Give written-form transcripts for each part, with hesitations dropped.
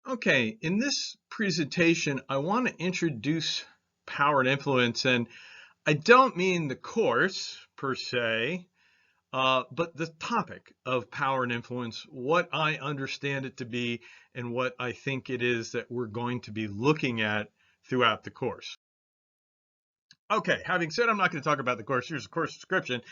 Okay, in this presentation, I want to introduce power and influence, and I don't mean the course per se, but the topic of power and influence, what I understand it to be, and what I think it is that we're going to be looking at throughout the course. Okay, having said I'm not going to talk about the course, here's the course description.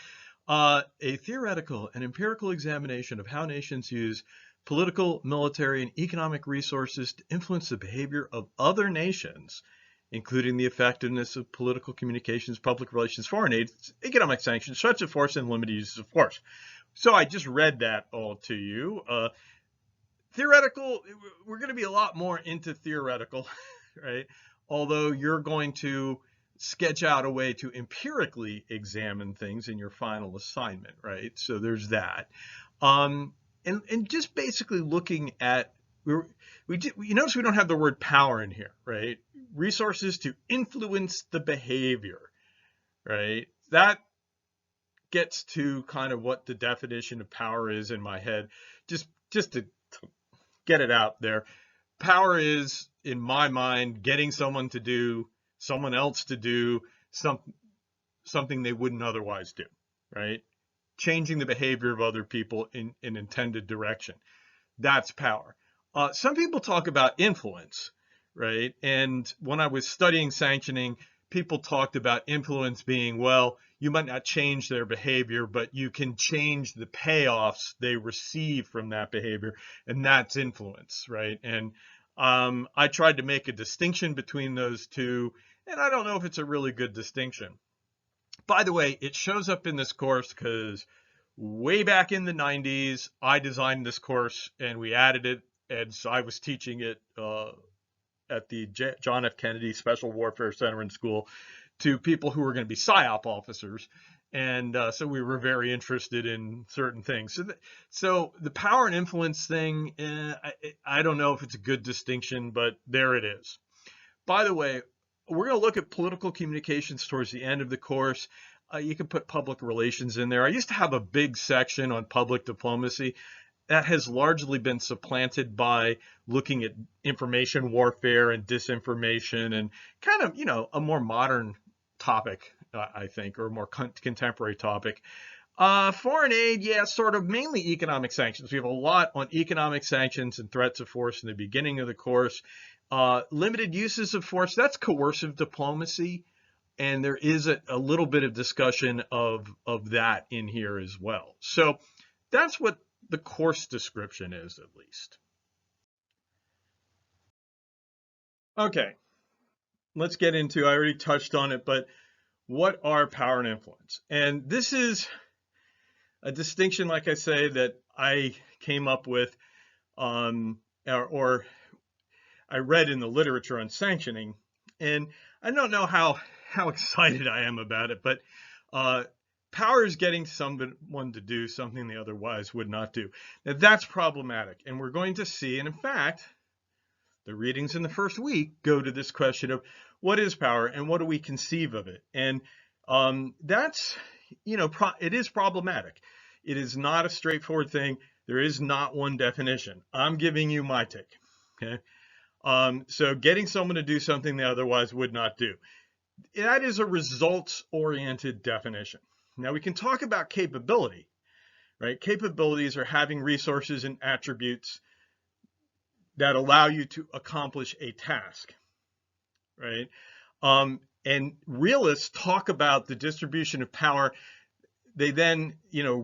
A theoretical and empirical examination of how nations use political, military, and economic resources to influence the behavior of other nations, including the effectiveness of political communications, public relations, foreign aid, economic sanctions, threats of force, and limited uses of force. So I just read that all to you. Theoretical, we're going to be a lot more into theoretical, right? Although you're going to sketch out a way to empirically examine things in your final assignment, right? So there's that. And just basically looking at, you notice we don't have the word power in here, right? Resources to influence the behavior, right? That gets to kind of what the definition of power is in my head, just to get it out there. Power is, in my mind, getting someone else to do something they wouldn't otherwise do, right? Changing the behavior of other people in an intended direction. That's power. Some people talk about influence, right? And when I was studying sanctioning, people talked about influence being, well, you might not change their behavior, but you can change the payoffs they receive from that behavior, and that's influence, right? And I tried to make a distinction between those two, and I don't know if it's a really good distinction. By the way, it shows up in this course because way back in the 90s, I designed this course and we added it. And so I was teaching it at the John F. Kennedy Special Warfare Center and School to people who were going to be PSYOP officers. And so we were very interested in certain things. So the power and influence thing, I don't know if it's a good distinction, but there it is. By the way, we're going to look at political communications towards the end of the course. You can put public relations in there. I used to have a big section on public diplomacy. That has largely been supplanted by looking at information warfare and disinformation and kind of, a more modern topic, I think, or a more contemporary topic. Foreign aid, yeah, sort of mainly economic sanctions. We have a lot on economic sanctions and threats of force in the beginning of the course. Limited uses of force, that's coercive diplomacy. And there is a little bit of discussion of that in here as well. So that's what the course description is, at least. Okay, let's get into, I already touched on it, but what are power and influence? And this is a distinction, like I say, that I came up with or I read in the literature on sanctioning. And I don't know how excited I am about it, but power is getting someone to do something they otherwise would not do. Now that's problematic, and we're going to see, and in fact, the readings in the first week go to this question of what is power and what do we conceive of it? And that's, it is problematic. It is not a straightforward thing. There is not one definition. I'm giving you my take, okay? So getting someone to do something they otherwise would not do. That is a results-oriented definition. Now we can talk about capability, right? Capabilities are having resources and attributes that allow you to accomplish a task, right? And realists talk about the distribution of power. They then,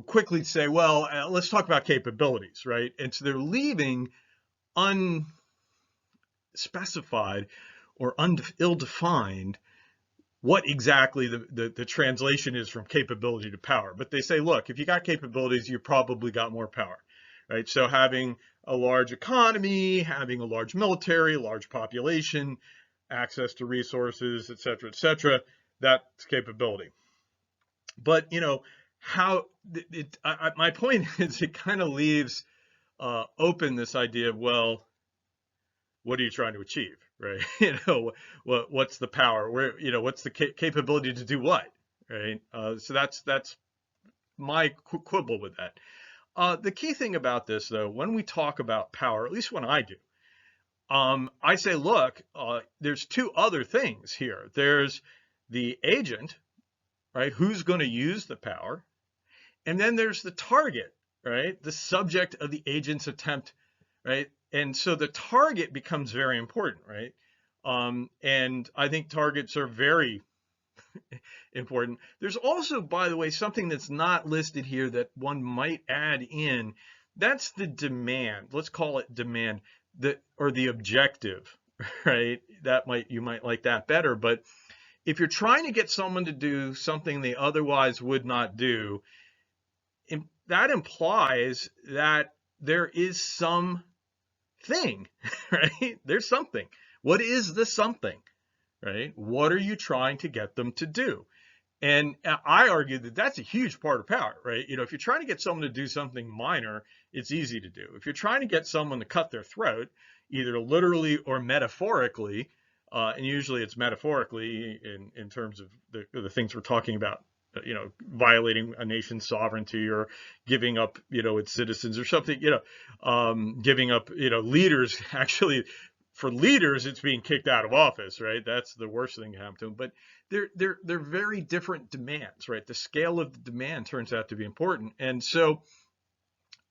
quickly say, well, let's talk about capabilities, right? And so they're leaving unspecified or ill-defined what exactly the translation is from capability to power. But they say, look, if you got capabilities, you probably got more power, right? So having a large economy, having a large military, a large population, access to resources, et cetera, that's capability. But, my point is it kind of leaves open this idea of, well, what are you trying to achieve, right? What's the power? What's the capability to do what, right? So that's my quibble with that. The key thing about this, though, when we talk about power, at least when I do, I say, look, there's two other things here. There's the agent, right? Who's going to use the power? And then there's the target, right? The subject of the agent's attempt, right? And so the target becomes very important, right? And I think targets are very important. There's also, by the way, something that's not listed here that one might add in. That's the demand. Let's call it demand, or the objective, right? You might like that better. But if you're trying to get someone to do something they otherwise would not do, that implies that there is some thing, right? There's something. What is the something, right? What are you trying to get them to do? And I argue that that's a huge part of power, right? If you're trying to get someone to do something minor, it's easy to do. If you're trying to get someone to cut their throat, either literally or metaphorically, and usually it's metaphorically in terms of the things we're talking about, violating a nation's sovereignty or giving up, its citizens or something, giving up, leaders. Actually, for leaders, it's being kicked out of office, right? That's the worst thing to happen to them. But they're very different demands, right? The scale of the demand turns out to be important. And so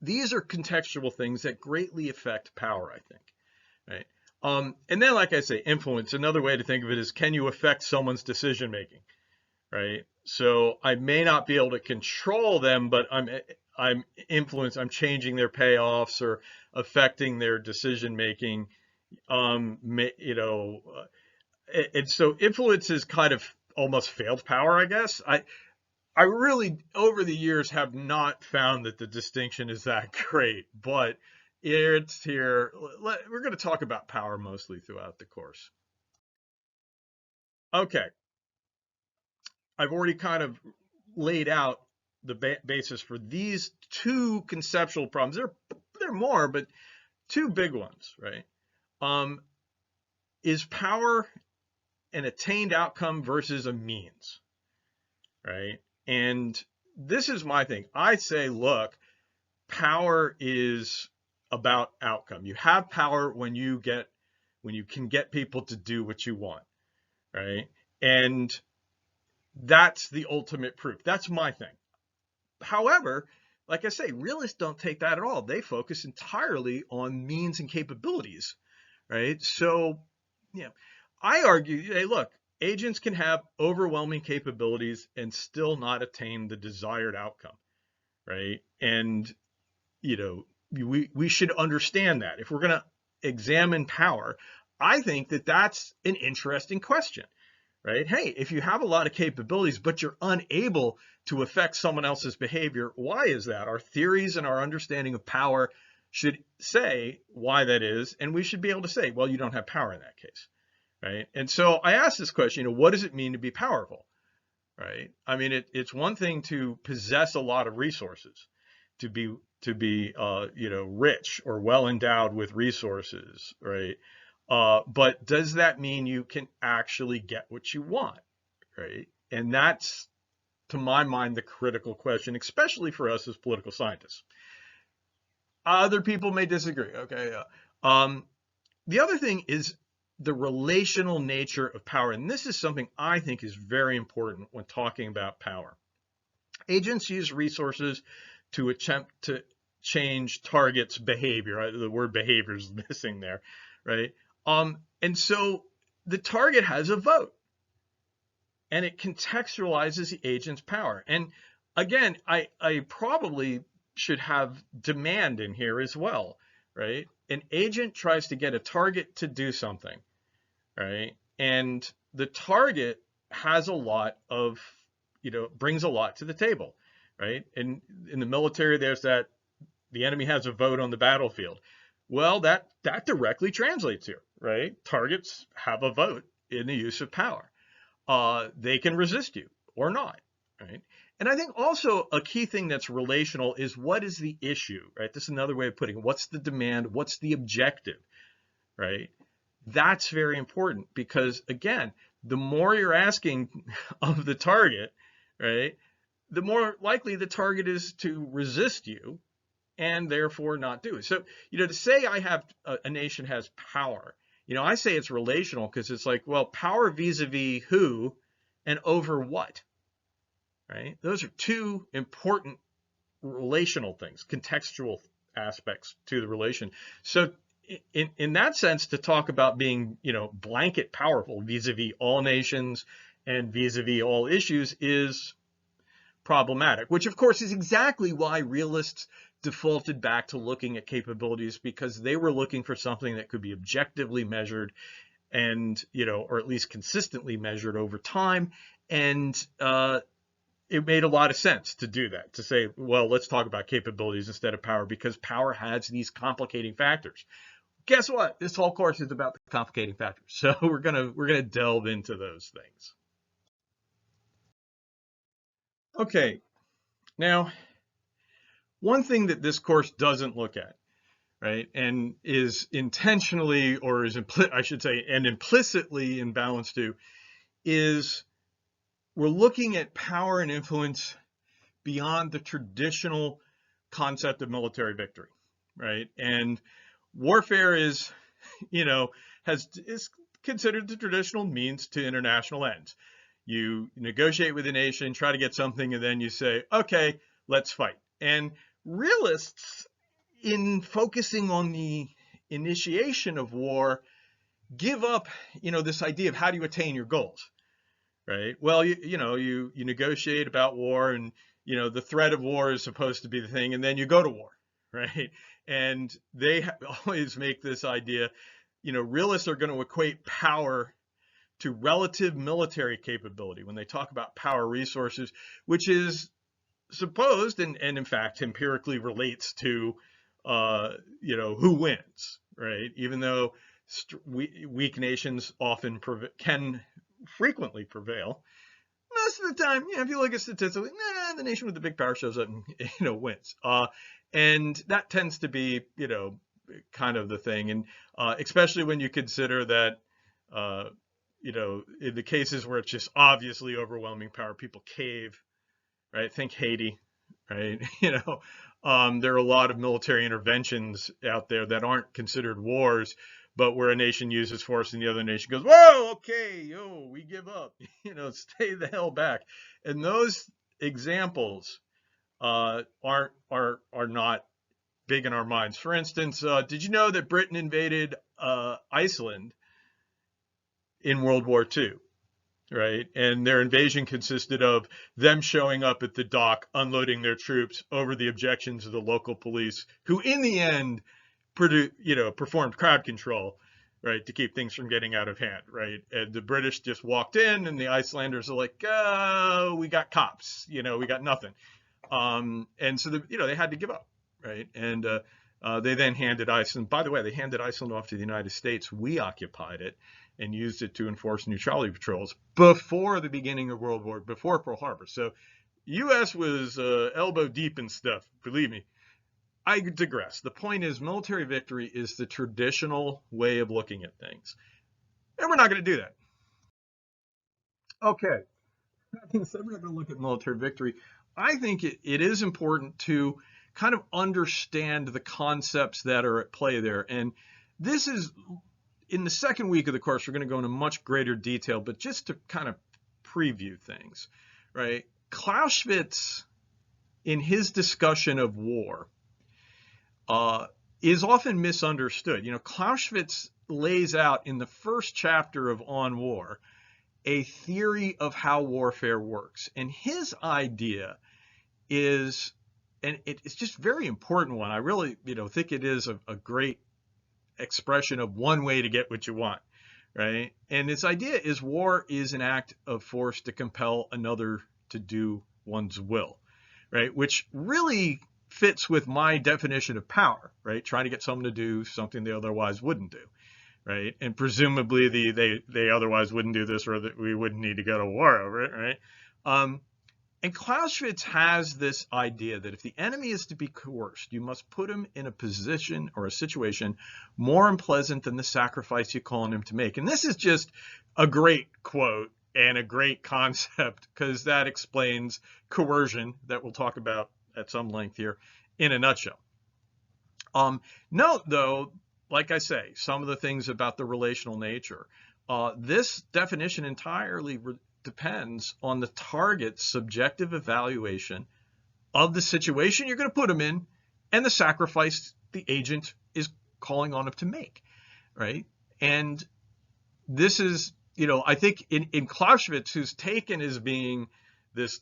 these are contextual things that greatly affect power, I think, right? And then, like I say, influence. Another way to think of it is, can you affect someone's decision making, right? So I may not be able to control them, but I'm changing their payoffs or affecting their decision making. And so influence is kind of almost failed power, I guess. I really, over the years, have not found that the distinction is that great, but it's here. We're going to talk about power mostly throughout the course. Okay. I've already kind of laid out the basis for these two conceptual problems. There are more, but two big ones, right? Is power an attained outcome versus a means, right? And this is my thing. I say, look, power is about outcome. You have power when you can get people to do what you want, right? And that's the ultimate proof. That's my thing. However, like I say, realists don't take that at all. They focus entirely on means and capabilities, right? So, I argue, hey, look, agents can have overwhelming capabilities and still not attain the desired outcome, right? And, we should understand that. If we're going to examine power, I think that that's an interesting question, right? Hey, if you have a lot of capabilities, but you're unable to affect someone else's behavior, why is that? Our theories and our understanding of power should say why that is, and we should be able to say, well, you don't have power in that case, right? And so I asked this question, what does it mean to be powerful, right? I mean, it's one thing to possess a lot of resources, to be rich or well endowed with resources, right? But does that mean you can actually get what you want, right? And that's, to my mind, the critical question, especially for us as political scientists. Other people may disagree, okay? The other thing is the relational nature of power, and this is something I think is very important when talking about power. Agents use resources to attempt to change targets' behavior. Right? The word behavior is missing there, right? And so the target has a vote, and it contextualizes the agent's power. And again, I probably should have demand in here as well, right? An agent tries to get a target to do something, right? And the target has a lot of, brings a lot to the table, right? And in the military, there's that the enemy has a vote on the battlefield. Well, that directly translates here, right? Targets have a vote in the use of power. They can resist you or not, right? And I think also a key thing that's relational is, what is the issue, right? This is another way of putting it. What's the demand? What's the objective, right? That's very important because, again, the more you're asking of the target, right, the more likely the target is to resist you, and therefore not do it. So, to say I have a nation has power, I say it's relational because it's like, well, power vis-a-vis who and over what, right? Those are two important relational things, contextual aspects to the relation. So in that sense, to talk about being, blanket powerful vis-a-vis all nations and vis-a-vis all issues is problematic, which of course is exactly why realists defaulted back to looking at capabilities, because they were looking for something that could be objectively measured and, or at least consistently measured over time. And it made a lot of sense to do that, to say, well, let's talk about capabilities instead of power, because power has these complicating factors. Guess what? This whole course is about the complicating factors. So we're gonna delve into those things. Okay, now one thing that this course doesn't look at, right, and is intentionally, or is I should say, and implicitly imbalanced to, is we're looking at power and influence beyond the traditional concept of military victory, right? And warfare is, is considered the traditional means to international ends. You negotiate with a nation, try to get something, and then you say, okay, let's fight. And realists, in focusing on the initiation of war, give up, this idea of how do you attain your goals, right? Well, you negotiate about war, and the threat of war is supposed to be the thing, and then you go to war, right? And they always make this idea, realists are going to equate power to relative military capability when they talk about power resources, which is supposed and in fact empirically relates to who wins, right? Even though weak nations often can frequently prevail, most of the time, if you look at statistically, the nation with the big power shows up and wins, and that tends to be kind of the thing. And especially when you consider that in the cases where it's just obviously overwhelming power, people cave, right? Think Haiti, right? There are a lot of military interventions out there that aren't considered wars, but where a nation uses force and the other nation goes, whoa, okay, we give up, stay the hell back. And those examples are not big in our minds. For instance, did you know that Britain invaded Iceland in World War II? Right? And their invasion consisted of them showing up at the dock, unloading their troops over the objections of the local police, who in the end performed crowd control, right, to keep things from getting out of hand, right? And the British just walked in, and the Icelanders are like, oh, we got cops, we got nothing. And so they had to give up, right? And they then handed Iceland. By the way, they handed Iceland off to the United States. We occupied it and used it to enforce neutrality patrols before the beginning of World War, before Pearl Harbor. So U.S. was elbow deep in stuff, believe me. I digress. The point is, military victory is the traditional way of looking at things. And we're not going to do that. Okay. So we're not going to look at military victory. I think it is important to kind of understand the concepts that are at play there. And this is, in the second week of the course, we're going to go into much greater detail, but just to kind of preview things, right? Clausewitz, in his discussion of war, is often misunderstood. Clausewitz lays out in the first chapter of On War a theory of how warfare works. And his idea is, and it's just a very important one. I really, think it is a great expression of one way to get what you want, right? And its idea is war is an act of force to compel another to do one's will, right? Which really fits with my definition of power, right? Trying to get someone to do something they otherwise wouldn't do, right? And presumably they otherwise wouldn't do this, or that we wouldn't need to go to war over it, right? And Clausewitz has this idea that if the enemy is to be coerced, you must put him in a position or a situation more unpleasant than the sacrifice you call on him to make. And this is just a great quote and a great concept, because that explains coercion, that we'll talk about at some length here, in a nutshell. Note, though, like I say, some of the things about the relational nature. This definition entirely depends on the target's subjective evaluation of the situation you're going to put them in and the sacrifice the agent is calling on them to make, right? And this is, I think in Clausewitz, who's taken as being this,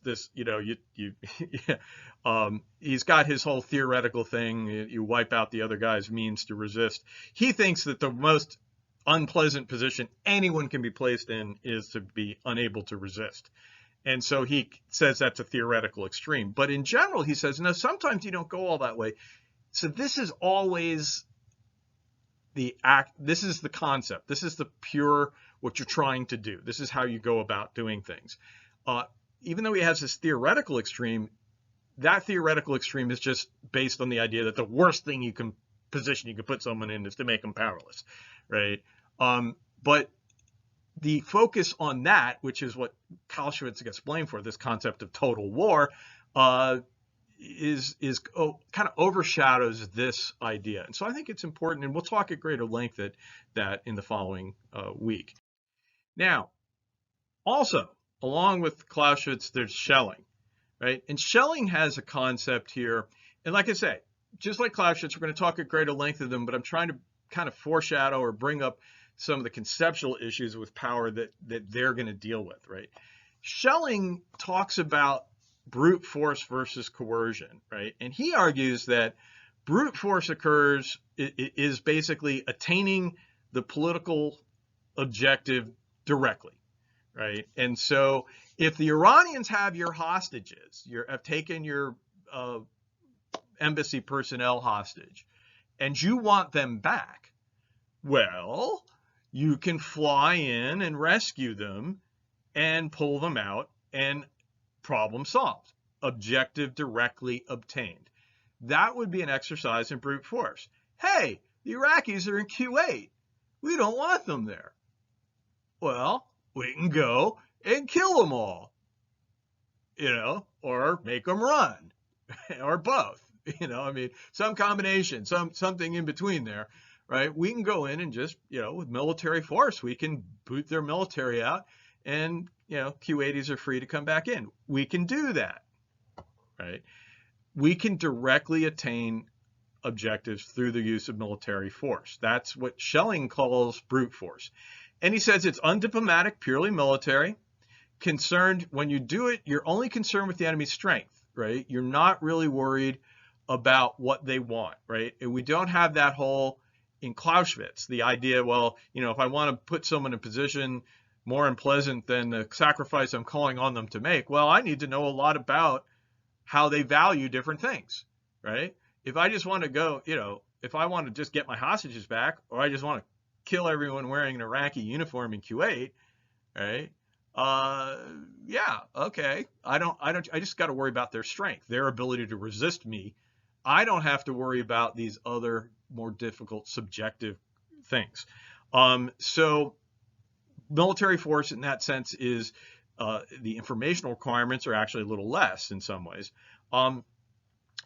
he's got his whole theoretical thing. You wipe out the other guy's means to resist. He thinks that the most unpleasant position anyone can be placed in is to be unable to resist. And so he says that's a theoretical extreme. But in general, he says, no, sometimes you don't go all that way. So this is always the act. This is the concept. This is the pure what you're trying to do. This is how you go about doing things. Even though he has this theoretical extreme, that theoretical extreme is just based on the idea that the worst thing you can put someone in is to make them powerless, right? But the focus on that, which is what Clausewitz gets blamed for, this concept of total war, kind of overshadows this idea. And so I think it's important, and we'll talk at greater length at that in the following week. Now, also, along with Clausewitz, there's Schelling, right? And Schelling has a concept here. And like I say, just like Clausewitz, we're going to talk at greater length of them, but I'm trying to kind of foreshadow or bring up some of the conceptual issues with power that they're going to deal with, right? Schelling talks about brute force versus coercion, right? And he argues that brute force is basically attaining the political objective directly, right? And so if the Iranians have your hostages, have taken your embassy personnel hostage, and you want them back, well, you can fly in and rescue them and pull them out, and problem solved. Objective directly obtained. That would be an exercise in brute force. Hey, the Iraqis are in Kuwait. We don't want them there. Well, we can go and kill them all, or make them run, or both. I mean, some combination, something in between there. Right? We can go in and just, with military force, we can boot their military out, and, Kuwaitis are free to come back in. We can do that, right? We can directly attain objectives through the use of military force. That's what Schelling calls brute force. And he says it's undiplomatic, purely military. Concerned, when you do it, you're only concerned with the enemy's strength, right? You're not really worried about what they want, right? And we don't have that whole, in Clausewitz, the idea, well, if I want to put someone in a position more unpleasant than the sacrifice I'm calling on them to make, well, I need to know a lot about how they value different things, right? If I just want to go, if I want to just get my hostages back, or I just want to kill everyone wearing an Iraqi uniform in Kuwait, right? Yeah, okay. I just got to worry about their strength, their ability to resist me. I don't have to worry about these other more difficult subjective things. So military force in that sense is the informational requirements are actually a little less in some ways.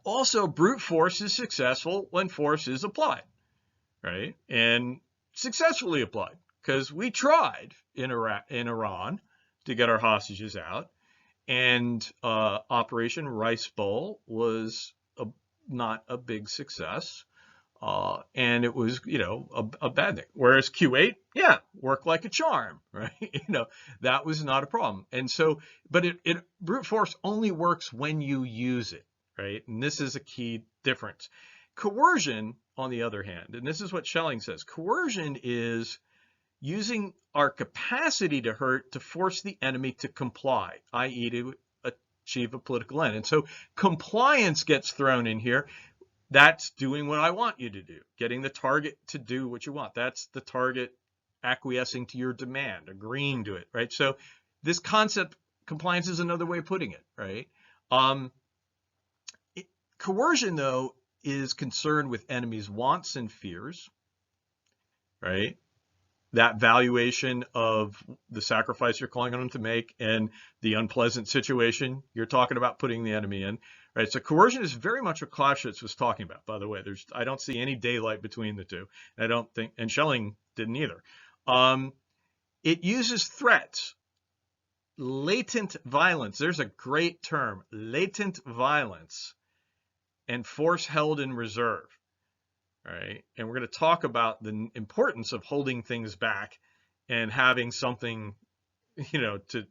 Also, brute force is successful when force is applied, right? And successfully applied, because we tried in Iran to get our hostages out, and Operation Rice Bowl was not a big success. And it was, a bad thing. Whereas Q8, yeah, worked like a charm, right? That was not a problem. And so, but brute force only works when you use it, right? And this is a key difference. Coercion, on the other hand, and this is what Schelling says, coercion is using our capacity to hurt to force the enemy to comply, i.e. to achieve a political end. And so compliance gets thrown in here. That's doing what I want you to do, getting the target to do what you want. That's the target acquiescing to your demand, agreeing to it, right? So this concept, compliance is another way of putting it, right? Coercion, though, is concerned with enemies' wants and fears, right? that valuation of the sacrifice you're calling on them to make and the unpleasant situation you're talking about putting the enemy in, right? So coercion is very much what Clausewitz was talking about, by the way. I don't see any daylight between the two. I don't think, and Schelling didn't either. It uses threats, latent violence. There's a great term, latent violence, and force held in reserve. Right? And we're going to talk about the importance of holding things back and having something, to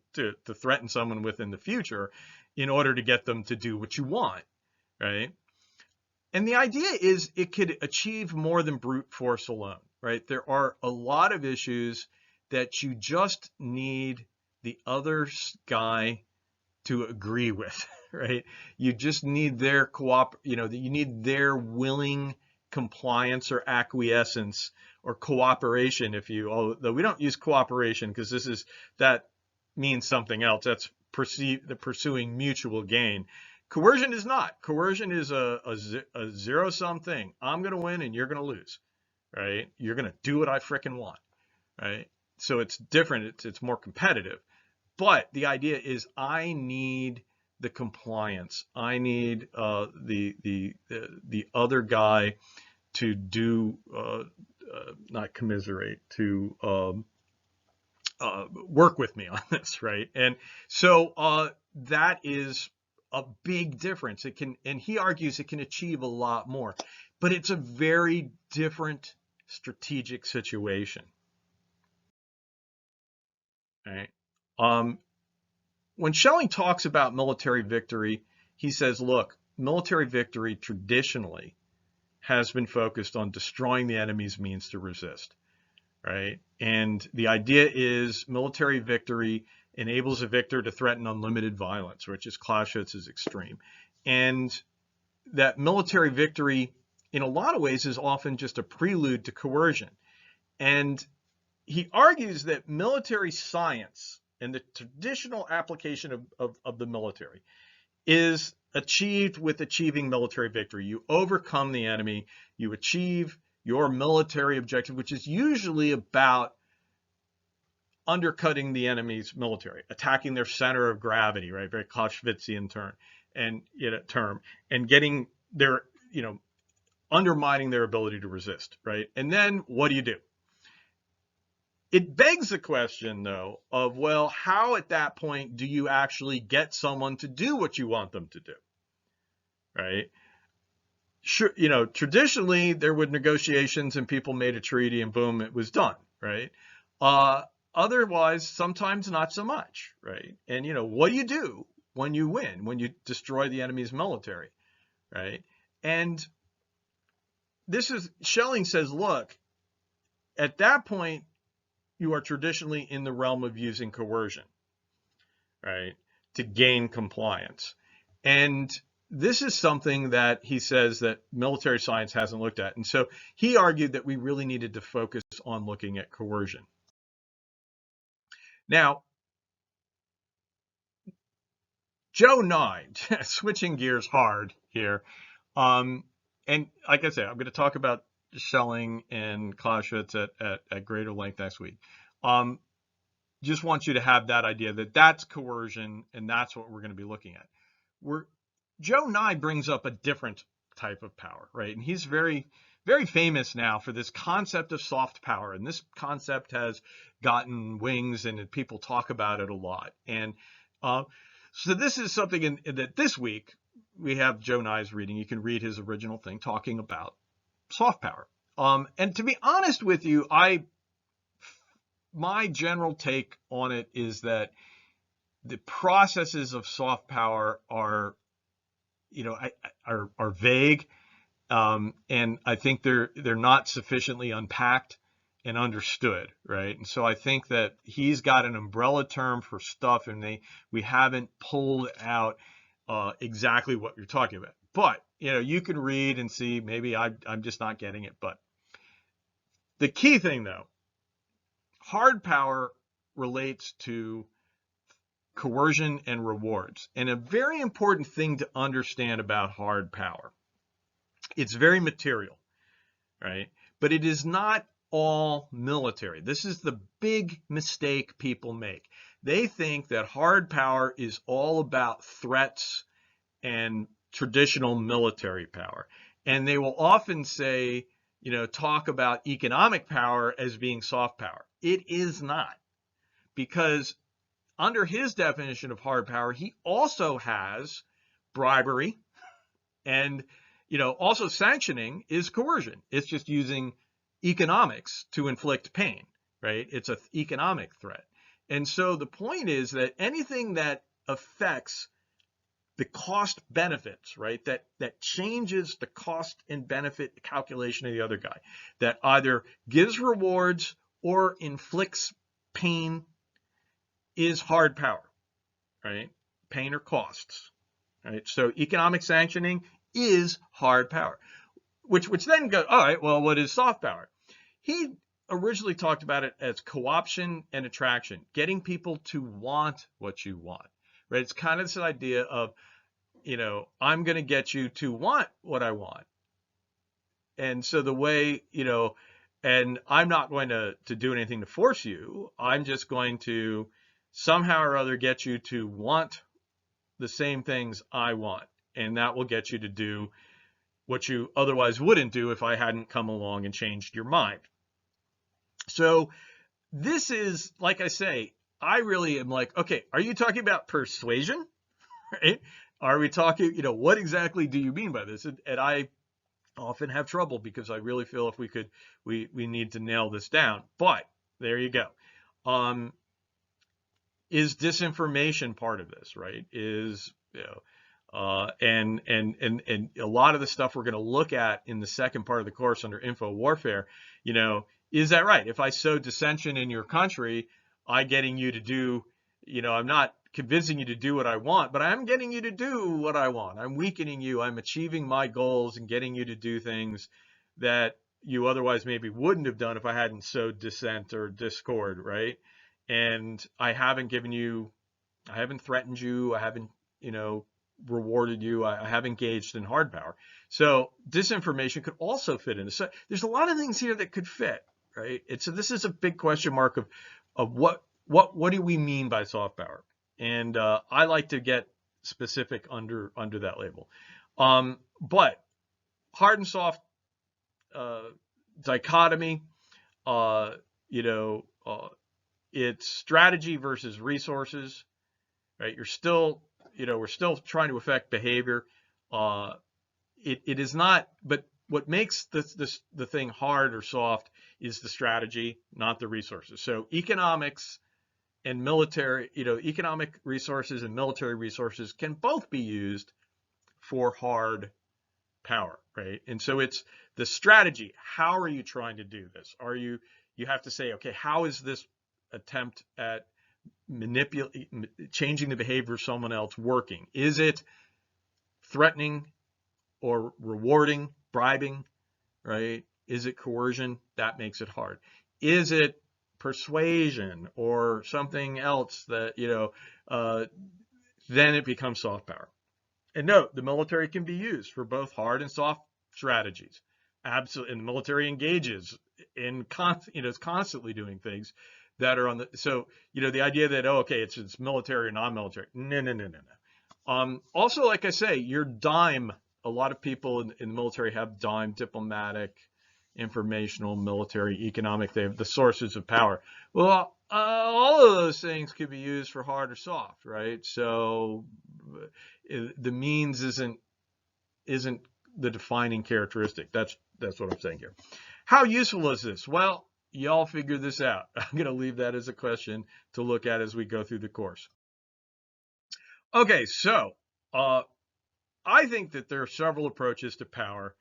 threaten someone with in the future in order to get them to do what you want, right? And the idea is it could achieve more than brute force alone, right? There are a lot of issues that you just need the other guy to agree with, right? You just need their you need their willing compliance or acquiescence or cooperation, although we don't use cooperation because that means something else. That's pursuing mutual gain. Coercion is not. Coercion is a zero-sum thing. I'm going to win and you're going to lose, right? You're going to do what I frickin' want, right? So it's different. It's more competitive. But the idea is I need the compliance. I need the other guy to do, not commiserate, to work with me on this, right? And so that is a big difference. And he argues it can achieve a lot more, but it's a very different strategic situation, right? When Schelling talks about military victory, he says, look, military victory traditionally has been focused on destroying the enemy's means to resist, right? And the idea is military victory enables a victor to threaten unlimited violence, which is Clausewitz's extreme. And that military victory, in a lot of ways, is often just a prelude to coercion. And he argues that military science and the traditional application of the military is achieved with achieving military victory. You overcome the enemy, you achieve your military objective, which is usually about undercutting the enemy's military, attacking their center of gravity, right? Very Clausewitzian term, and getting their, undermining their ability to resist, right? And then what do? It begs the question, though, of, well, how at that point do you actually get someone to do what you want them to do, right? Sure, traditionally there were negotiations and people made a treaty and boom, it was done, right? Otherwise, sometimes not so much, right? And, what do you do when you win, when you destroy the enemy's military, right? And Schelling says, look, at that point, you are traditionally in the realm of using coercion, right, to gain compliance. And this is something that he says that military science hasn't looked at. And so he argued that we really needed to focus on looking at coercion. Now, Joe Nye, switching gears hard here. And like I said, I'm going to talk about Schelling and Clausewitz at greater length next week. Just want you to have that idea that that's coercion and that's what we're going to be looking at. Joe Nye brings up a different type of power, right? And he's very, very famous now for this concept of soft power. And this concept has gotten wings and people talk about it a lot. And so this is something that this week we have Joe Nye's reading. You can read his original thing talking about soft power. And to be honest with you, my general take on it is that the processes of soft power are vague, and I think they're not sufficiently unpacked and understood, right? And so I think that he's got an umbrella term for stuff, and we haven't pulled out exactly what you're talking about. But you can read and see. Maybe I'm just not getting it. But the key thing, though, hard power relates to coercion and rewards. And a very important thing to understand about hard power, it's very material, right? But it is not all military. This is the big mistake people make. They think that hard power is all about threats and traditional military power. And they will often say, talk about economic power as being soft power. It is not, because under his definition of hard power, he also has bribery, and also sanctioning is coercion. It's just using economics to inflict pain, right? It's an economic threat. And so the point is that anything that affects the cost benefits, right, that changes the cost and benefit calculation of the other guy, that either gives rewards or inflicts pain, is hard power, right? Pain or costs, right? So economic sanctioning is hard power, which then goes, all right, well, what is soft power? He originally talked about it as co-option and attraction, getting people to want what you want, right? It's kind of this idea of, I'm going to get you to want what I want. And so the way, and I'm not going to do anything to force you. I'm just going to somehow or other get you to want the same things I want. And that will get you to do what you otherwise wouldn't do if I hadn't come along and changed your mind. So this is, like I say, I really am like, okay, are you talking about persuasion? Right? Are we talking, what exactly do you mean by this? And I often have trouble because I really feel if we need to nail this down. But there you go. Is disinformation part of this, right? Is, and a lot of the stuff we're going to look at in the second part of the course under info warfare, is that right? If I sow dissension in your country, I'm getting you to do, I'm not convincing you to do what I want, but I'm getting you to do what I want. I'm weakening you. I'm achieving my goals and getting you to do things that you otherwise maybe wouldn't have done if I hadn't sowed dissent or discord, right? And I haven't threatened you. I haven't, rewarded you. I have engaged in hard power. So disinformation could also fit in. So there's a lot of things here that could fit, right? So this is a big question mark of what do we mean by soft power? And I like to get specific under that label. But hard and soft dichotomy, it's strategy versus resources, right? You're still, we're still trying to affect behavior. It is not, but what makes the thing hard or soft is the strategy, not the resources. So economics and military, economic resources and military resources can both be used for hard power, right? And so it's the strategy. How are you trying to do this? You have to say, okay, how is this attempt at changing the behavior of someone else working? Is it threatening or rewarding, bribing, right? Is it coercion? That makes it hard. Is it persuasion or something else that, then it becomes soft power. And note, the military can be used for both hard and soft strategies. Absolutely. And the military engages in, it's constantly doing things that are on the, so, the idea that, okay, it's military or non-military. No. Also, like I say, your dime, a lot of people in the military have dime, diplomatic, informational, military, economic. They have the sources of power. Well, all of those things could be used for hard or soft, right? So the means isn't the defining characteristic. That's what I'm saying here. How useful is this? Well, y'all figure this out. I'm going to leave that as a question to look at as we go through the course. Okay, so I think that there are several approaches to power.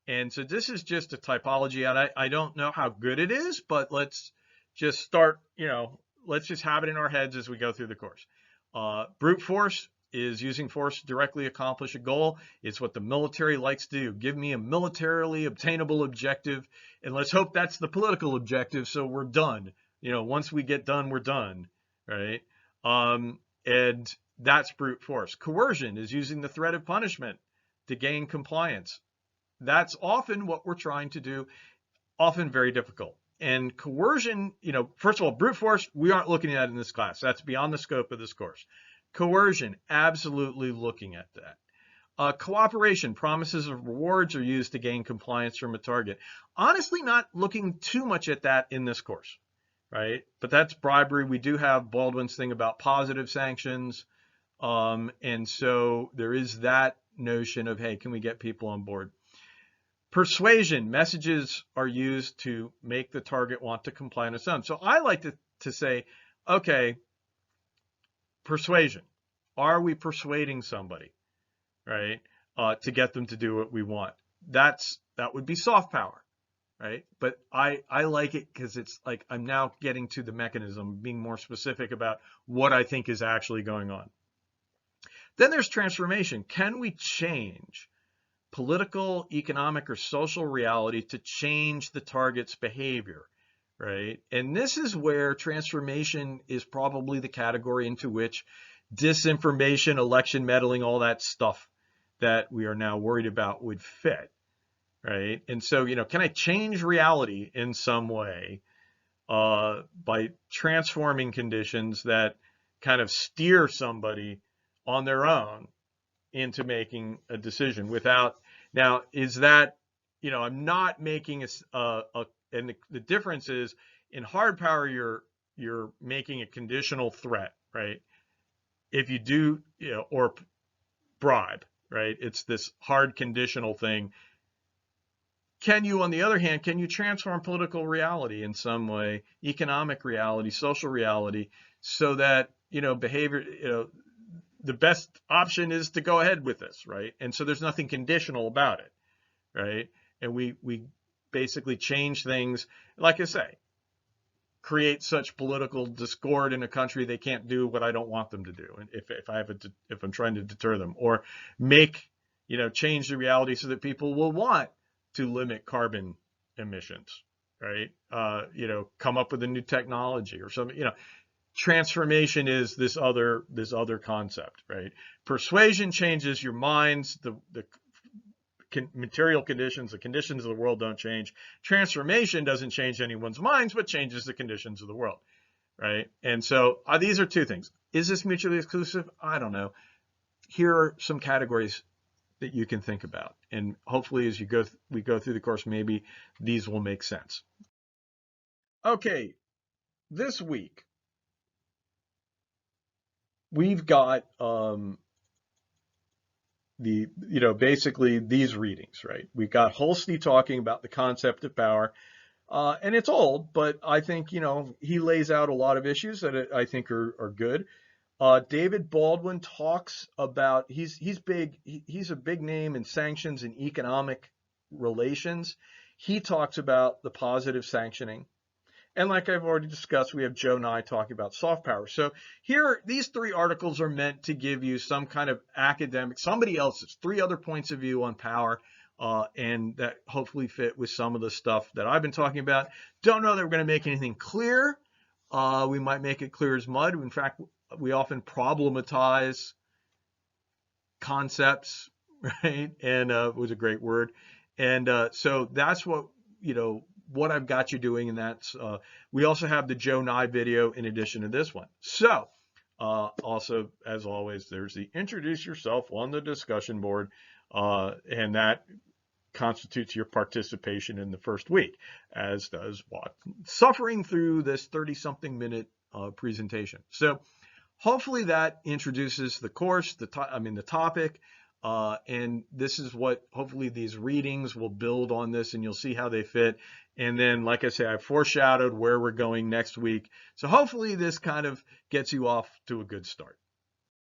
And so this is just a typology, and I don't know how good it is, but let's just start, let's just have it in our heads as we go through the course. Brute force is using force to directly accomplish a goal. It's what the military likes to do. Give me a militarily obtainable objective, and let's hope that's the political objective, so we're done. Once we get done, we're done, right? And that's brute force. Coercion is using the threat of punishment to gain compliance. That's often what we're trying to do, often very difficult. And coercion, first of all, brute force, we aren't looking at in this class. That's beyond the scope of this course. Coercion, absolutely looking at that. Cooperation, promises of rewards are used to gain compliance from a target. Honestly, not looking too much at that in this course, right? But that's bribery. We do have Baldwin's thing about positive sanctions. And so there is that notion of, hey, can we get people on board? Persuasion, messages are used to make the target want to comply on its own. So I like to say, okay, persuasion. Are we persuading somebody, right, to get them to do what we want? That would be soft power, right? But I like it because it's like I'm now getting to the mechanism, being more specific about what I think is actually going on. Then there's transformation. Can we change political, economic, or social reality to change the target's behavior, right? And this is where transformation is probably the category into which disinformation, election meddling, all that stuff that we are now worried about would fit, right? And so, can I change reality in some way by transforming conditions that kind of steer somebody on their own into making a decision without, now is that, I'm not making and the difference is in hard power, you're making a conditional threat, right? If you do, or bribe, right? It's this hard conditional thing. Can you, on the other hand, can you transform political reality in some way, economic reality, social reality, so that, behavior, the best option is to go ahead with this, right? And so there's nothing conditional about it, right? And we basically change things, like I say, create such political discord in a country they can't do what I don't want them to do, and if I'm trying to deter them, or make, change the reality so that people will want to limit carbon emissions, right? Come up with a new technology or something, Transformation is this other concept, right? Persuasion changes your minds, the material conditions, the conditions of the world don't change. Transformation doesn't change anyone's minds, but changes the conditions of the world, right? And so these are two things. Is this mutually exclusive? I don't know. Here are some categories that you can think about, and hopefully as we go through the course, maybe these will make sense. Okay, this week we've got basically these readings, right? We've got Holste talking about the concept of power, and it's old, but I think, he lays out a lot of issues that I think are good. David Baldwin talks about, he's big, he's a big name in sanctions and economic relations. He talks about the positive sanctioning. And like I've already discussed, we have Joe Nye talking about soft power. So here, these three articles are meant to give you some kind of academic, somebody else's, three other points of view on power, and that hopefully fit with some of the stuff that I've been talking about. Don't know that we're going to make anything clear. We might make it clear as mud. In fact, we often problematize concepts, right? And it was a great word. And so that's what, what I've got you doing, and that's we also have the Joe Nye video in addition to this one. So also, as always, there's the introduce yourself on the discussion board, and that constitutes your participation in the first week, as does what suffering through this 30-something minute presentation. So hopefully that introduces the course, the topic. And this is what hopefully these readings will build on this, and you'll see how they fit. And then, like I say, I foreshadowed where we're going next week. So hopefully this kind of gets you off to a good start.